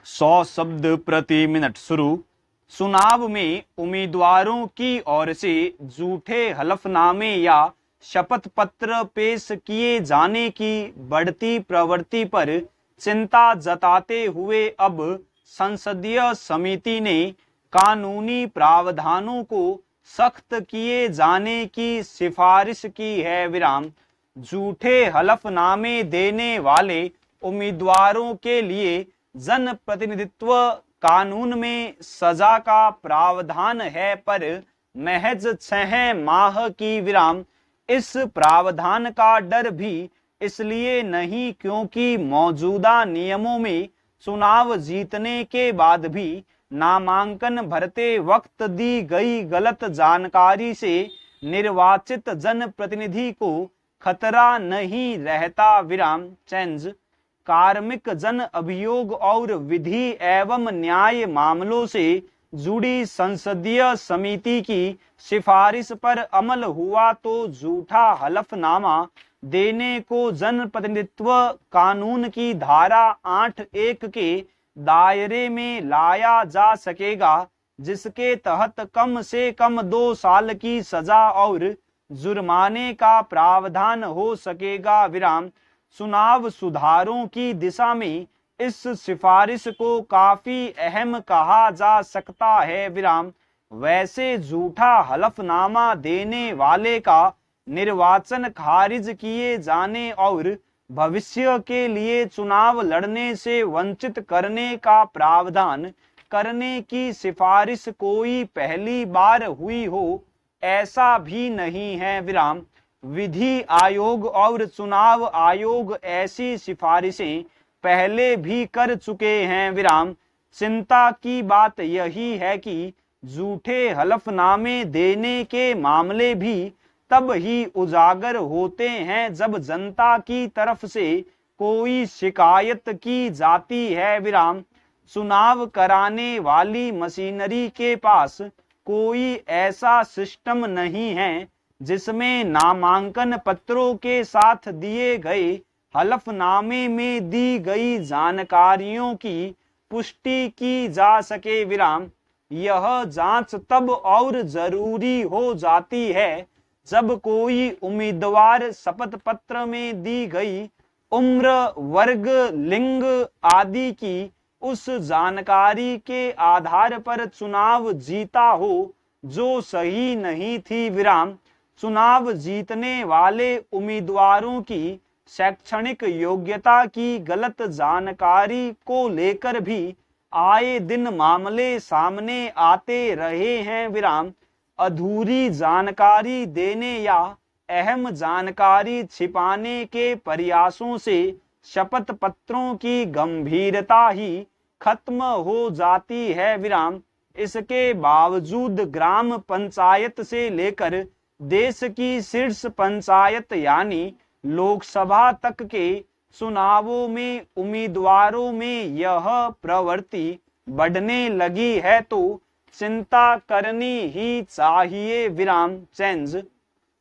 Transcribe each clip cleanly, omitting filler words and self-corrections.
100 शब्द प्रति मिनट शुरू। चुनाव में उम्मीदवारों की ओर से झूठे हलफनामे या शपथ पत्र पेश किए जाने की बढ़ती प्रवृत्ति पर चिंता जताते हुए अब संसदीय समिति ने कानूनी प्रावधानों को सख्त किए जाने की सिफारिश की है। विराम। झूठे हलफनामे देने वाले उम्मीदवारों के लिए जन प्रतिनिधित्व कानून में सजा का प्रावधान है, पर महज 6 माह की। विराम। इस प्रावधान का डर भी इसलिए नहीं क्योंकि मौजूदा नियमों में चुनाव जीतने के बाद भी नामांकन भरते वक्त दी गई गलत जानकारी से निर्वाचित जनप्रतिनिधि को खतरा नहीं रहता। विराम। चेंज कार्मिक जन अभियोग और विधि एवं न्याय मामलों से जुड़ी संसदीय समिति की सिफारिश पर अमल हुआ तो झूठा हलफनामा देने को जन प्रतिनिधित्व कानून की धारा 8(1) के दायरे में लाया जा सकेगा, जिसके तहत कम से कम 2 साल की सजा और जुर्माने का प्रावधान हो सकेगा। विराम। चुनाव सुधारों की दिशा में इस सिफारिश को काफी अहम कहा जा सकता है। विराम। वैसे झूठा हलफनामा देने वाले का निर्वाचन खारिज किए जाने और भविष्य के लिए चुनाव लड़ने से वंचित करने का प्रावधान करने की सिफारिश कोई पहली बार हुई हो, ऐसा भी नहीं है। विराम। विधि आयोग और चुनाव आयोग ऐसी सिफारिशें पहले भी कर चुके हैं। विराम। चिंता की बात यही है कि झूठे हलफनामे देने के मामले भी तब ही उजागर होते हैं जब जनता की तरफ से कोई शिकायत की जाती है। विराम। चुनाव कराने वाली मशीनरी के पास कोई ऐसा सिस्टम नहीं है जिसमें नामांकन पत्रों के साथ दिए गए हलफनामे में दी गई जानकारियों की पुष्टि की जा सके। विराम। यह जांच तब और जरूरी हो जाती है जब कोई उम्मीदवार शपथ पत्र में दी गई उम्र, वर्ग, लिंग आदि की उस जानकारी के आधार पर चुनाव जीता हो जो सही नहीं थी। विराम। चुनाव जीतने वाले उम्मीदवारों की शैक्षणिक योग्यता की गलत जानकारी को लेकर भी आए दिन मामले सामने आते रहे हैं। विराम। अधूरी जानकारी देने या अहम जानकारी छिपाने के प्रयासों से शपथ पत्रों की गंभीरता ही खत्म हो जाती है। विराम। इसके बावजूद ग्राम पंचायत से लेकर देश की शीर्ष पंचायत यानी लोकसभा तक के चुनावों में उम्मीदवारों में यह प्रवृत्ति बढ़ने लगी है तो चिंता करनी ही चाहिए। विराम। चेंज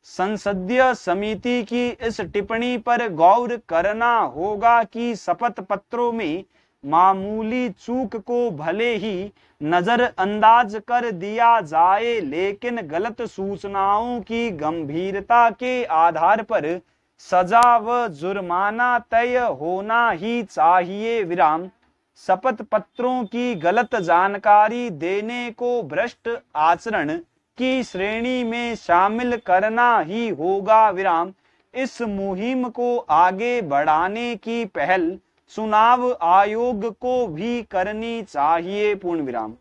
संसदीय समिति की इस टिप्पणी पर गौर करना होगा कि शपथ पत्रों में मामूली चूक को भले ही नजरअंदाज कर दिया जाए, लेकिन गलत सूचनाओं की गंभीरता के आधार पर सजा व जुर्माना तय होना ही चाहिए। विराम। शपथ पत्रों की गलत जानकारी देने को भ्रष्ट आचरण की श्रेणी में शामिल करना ही होगा। विराम। इस मुहिम को आगे बढ़ाने की पहल चुनाव आयोग को भी करनी चाहिए। पूर्ण विराम।